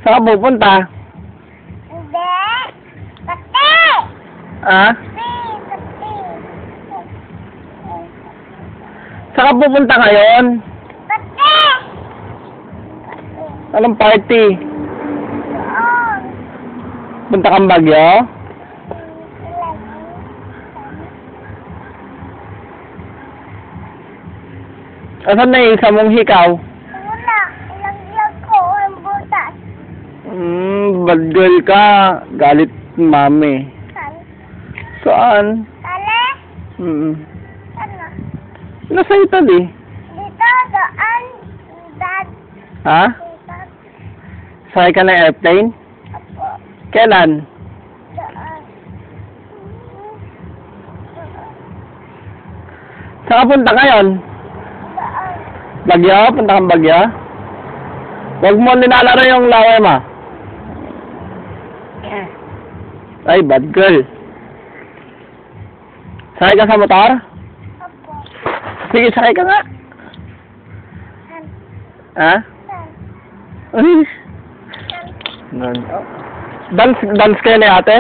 Saan ka pupunta? Hindi. Pati. Ah? Pati. Saan ka pupunta ngayon? Pati. Anong party? Doon. Punta kang Bagyo? Asan na yung isa mong hikaw? Wala. Ilagyan ko ang butas. Bad girl ka. Galit mami. Saan? Saan? Tali? Ano? Nasa Italy. Dito, doon. Dad. Ha? Dito. Sakay ka ng airplane? Opo. Kailan? Doon. Saan ka punta ngayon? Doon. Bagyo? Punta kang Bagyo? Huwag mo nilalaro yung laway mo. Ay, bad girl. Sakay ka sa motor? Opo. Sige, sakay ka nga. Saan? Ha? Saan? Ay. Saan? Dance kayo ni ate?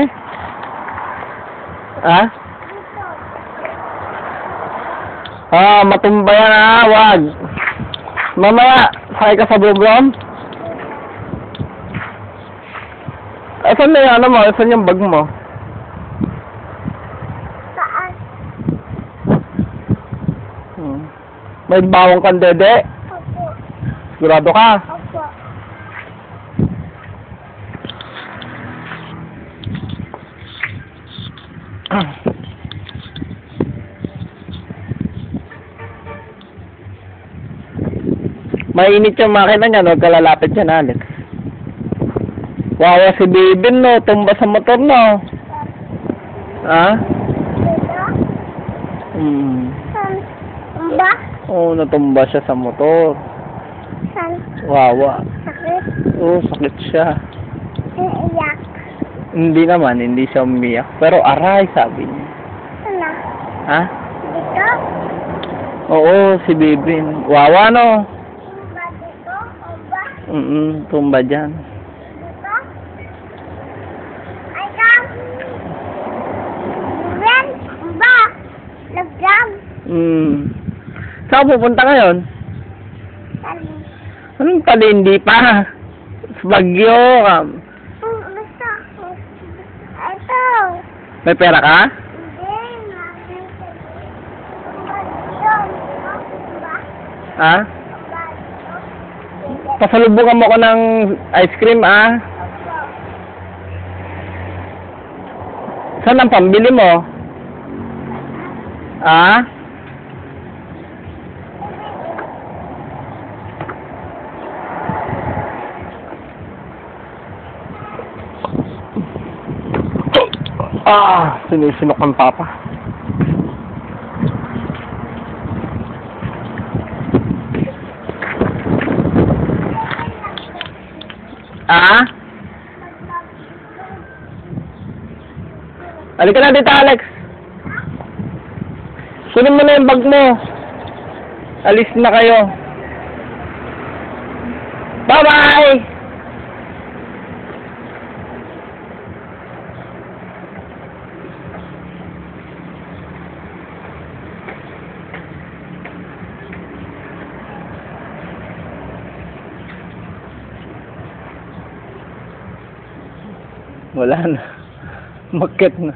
Ha? Dito. Matumba yan ha, wag. Mamaya, sakay ka sa Bobrom? Saan na yung ano mo? Saan yung bag mo? Saan? May bawang kang dede? Opo. Sigurado ka? Opo. Mainit yung makina niya, huwag ka lalapit dyan, Alex. Wawa si Bibin, no? Tumba sa motor, no? Ha? Dito? Saan? Ba? Oo, natumba siya sa motor. Saan? Wawa. Sakit? Oo, sakit siya. Iiyak. Hindi naman, hindi siya umiyak. Pero aray, sabi niya. Ano? Ha? Dito? Oo, si Bibin. Wawa, no? Ba dito? O ba? Tumba dyan. Dito? Ay, kam! Ren? Ba? Nag-jam? Saan ka pupunta ngayon? Tali. Anong tali, hindi pa? Sa Bagyo. Basta. Ito. May pera ka? Hindi. Yun. Ba? Ha? Ba? Pasalubungan mo ko ng ice cream, ah. Saan ang pambili mo? Ah? Sinisinok ang papa. Ah? Halika na dito, Alex. Kunin mo na yung bag mo. Alis na kayo. Bye-bye! Wala na. Makit na.